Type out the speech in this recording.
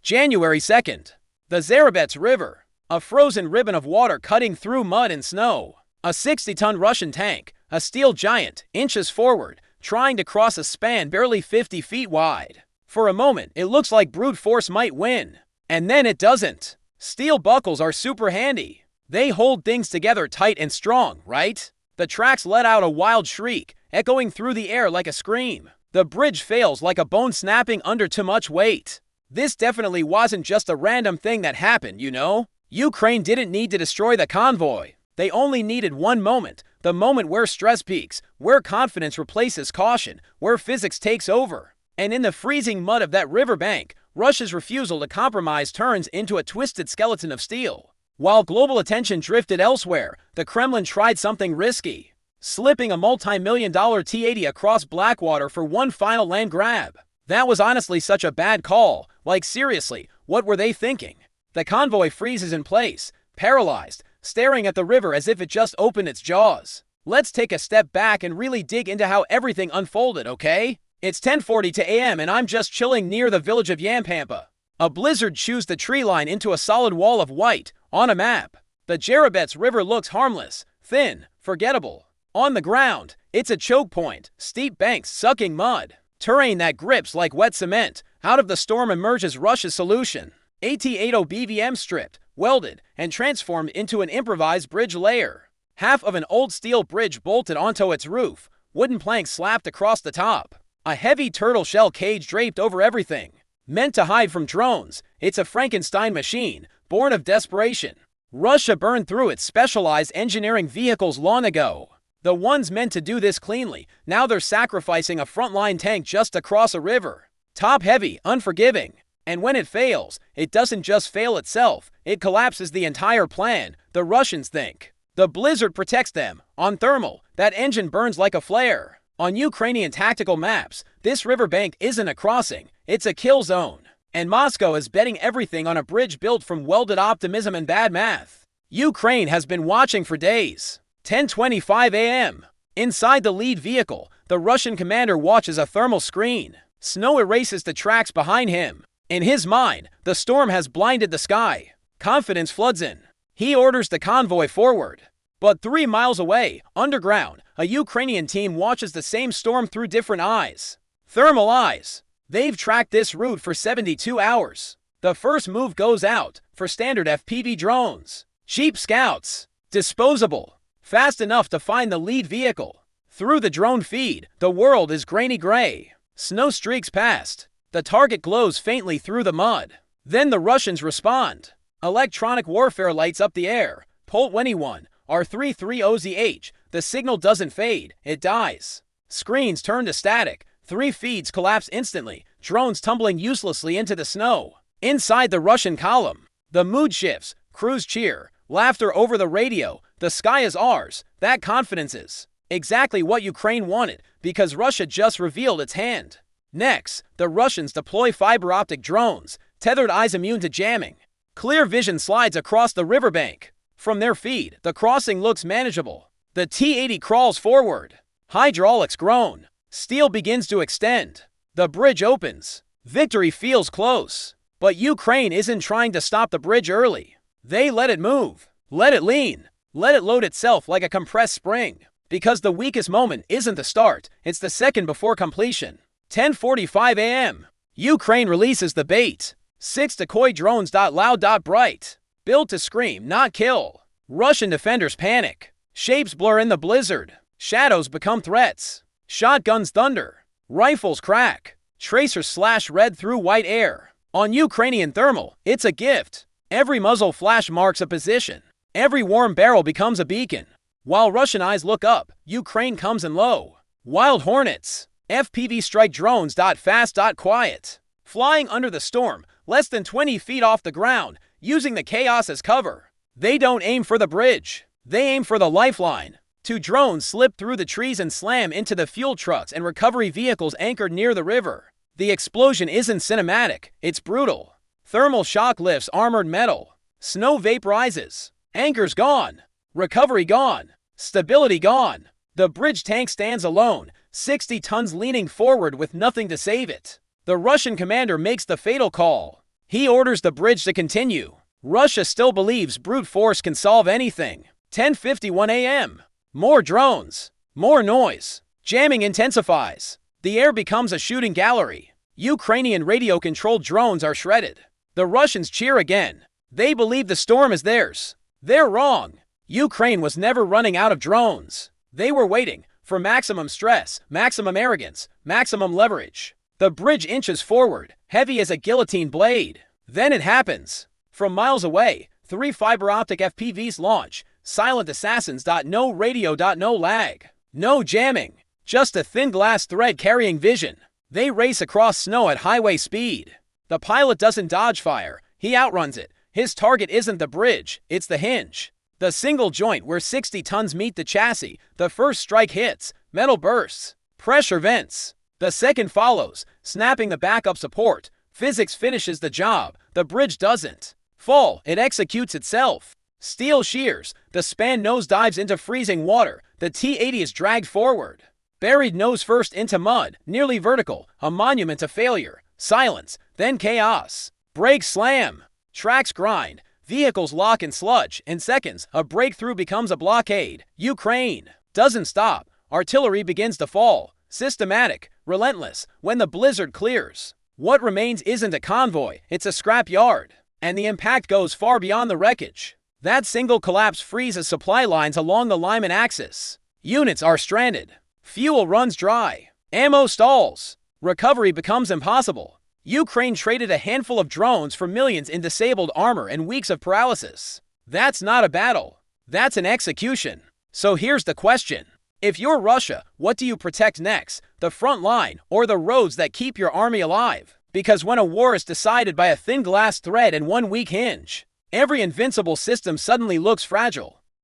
January 2nd. The Zherebets River. A frozen ribbon of water cutting through mud and snow. A 60-ton Russian tank, a steel giant, inches forward, trying to cross a span barely 50 feet wide. For a moment, it looks like brute force might win. And then it doesn't. Steel buckles are super handy. They hold things together tight and strong, right? The tracks let out a wild shriek, echoing through the air like a scream. The bridge fails like a bone snapping under too much weight. This definitely wasn't just a random thing that happened, you know? Ukraine didn't need to destroy the convoy. They only needed one moment, the moment where stress peaks, where confidence replaces caution, where physics takes over. And in the freezing mud of that riverbank, Russia's refusal to compromise turns into a twisted skeleton of steel. While global attention drifted elsewhere, the Kremlin tried something risky, slipping a multi-million-dollar T-80 across Blackwater for one final land grab. That was honestly such a bad call. Like seriously, what were they thinking? The convoy freezes in place, paralyzed, staring at the river as if it just opened its jaws. Let's take a step back and really dig into how everything unfolded, okay? It's 10:40 a.m. and I'm just chilling near the village of Yampolivka. A blizzard chews the tree line into a solid wall of white on a map. The Zherebets River looks harmless, thin, forgettable. On the ground, it's a choke point, steep banks sucking mud. Terrain that grips like wet cement. Out of the storm emerges Russia's solution. AT-80 BVM stripped, welded, and transformed into an improvised bridge layer. Half of an old steel bridge bolted onto its roof, wooden planks slapped across the top. A heavy turtle shell cage draped over everything. Meant to hide from drones, it's a Frankenstein machine, born of desperation. Russia burned through its specialized engineering vehicles long ago. The ones meant to do this cleanly, now they're sacrificing a frontline tank just to cross a river. Top-heavy, unforgiving. And when it fails, it doesn't just fail itself, it collapses the entire plan, the Russians think. The blizzard protects them. On thermal, that engine burns like a flare. On Ukrainian tactical maps, this riverbank isn't a crossing, it's a kill zone. And Moscow is betting everything on a bridge built from welded optimism and bad math. Ukraine has been watching for days. 10:25 a.m. Inside the lead vehicle, the Russian commander watches a thermal screen. Snow erases the tracks behind him. In his mind, the storm has blinded the sky. Confidence floods in. He orders the convoy forward. But 3 miles away, underground, a Ukrainian team watches the same storm through different eyes. Thermal eyes. They've tracked this route for 72 hours. The first move goes out for standard FPV drones. Cheap scouts. Disposable. Fast enough to find the lead vehicle. Through the drone feed, the world is grainy gray. Snow streaks past. The target glows faintly through the mud. Then the Russians respond. Electronic warfare lights up the air. Pole-21, R33OZH. The signal doesn't fade, it dies. Screens turn to static. 3 feeds collapse instantly, drones tumbling uselessly into the snow. Inside the Russian column, the mood shifts, crews cheer, laughter over the radio. The sky is ours. That confidence is exactly what Ukraine wanted, because Russia just revealed its hand. Next, the Russians deploy fiber-optic drones, tethered eyes immune to jamming. Clear vision slides across the riverbank. From their feed, the crossing looks manageable. The T-80 crawls forward. Hydraulics groan. Steel begins to extend. The bridge opens. Victory feels close. But Ukraine isn't trying to stop the bridge early. They let it move. Let it lean. Let it load itself like a compressed spring. Because the weakest moment isn't the start, it's the second before completion. 10:45 a.m. Ukraine releases the bait. 6 decoy drones. Loud. Bright. Built to scream, not kill. Russian defenders panic. Shapes blur in the blizzard. Shadows become threats. Shotguns thunder. Rifles crack. Tracers slash red through white air. On Ukrainian thermal, it's a gift. Every muzzle flash marks a position. Every warm barrel becomes a beacon. While Russian eyes look up, Ukraine comes in low. Wild Hornets. FPV strike drones. Fast. Quiet. Flying under the storm, less than 20 feet off the ground, using the chaos as cover. They don't aim for the bridge. They aim for the lifeline. 2 drones slip through the trees and slam into the fuel trucks and recovery vehicles anchored near the river. The explosion isn't cinematic, it's brutal. Thermal shock lifts armored metal. Snow vaporizes. Anchors gone. Recovery gone. Stability gone. The bridge tank stands alone, 60 tons leaning forward with nothing to save it. The Russian commander makes the fatal call. He orders the bridge to continue. Russia still believes brute force can solve anything. 10:51 a.m. More drones. More noise. Jamming intensifies. The air becomes a shooting gallery. Ukrainian radio-controlled drones are shredded. The Russians cheer again. They believe the storm is theirs. They're wrong. Ukraine was never running out of drones. They were waiting for maximum stress, maximum arrogance, maximum leverage. The bridge inches forward, heavy as a guillotine blade. Then it happens. From miles away, 3 fiber-optic FPVs launch. Silent assassins. No radio. No lag. No jamming. Just a thin glass thread carrying vision. They race across snow at highway speed. The pilot doesn't dodge fire. He outruns it. His target isn't the bridge, it's the hinge. The single joint where 60 tons meet the chassis. The first strike hits. Metal bursts. Pressure vents. The second follows, snapping the backup support. Physics finishes the job. The bridge doesn't fall. It executes itself. Steel shears. The span nosedives into freezing water. The T-80 is dragged forward. Buried nose first into mud, nearly vertical, a monument to failure. Silence, then chaos. Brakes slam. Tracks grind. Vehicles lock in sludge. In seconds, a breakthrough becomes a blockade. Ukraine doesn't stop. Artillery begins to fall. Systematic, relentless. When the blizzard clears, what remains isn't a convoy, it's a scrap yard. And the impact goes far beyond the wreckage. That single collapse freezes supply lines along the Lyman axis. Units are stranded. Fuel runs dry. Ammo stalls. Recovery becomes impossible. Ukraine traded a handful of drones for millions in disabled armor and weeks of paralysis. That's not a battle. That's an execution. So here's the question. If you're Russia, what do you protect next? The front line or the roads that keep your army alive? Because when a war is decided by a thin glass thread and one weak hinge, every invincible system suddenly looks fragile.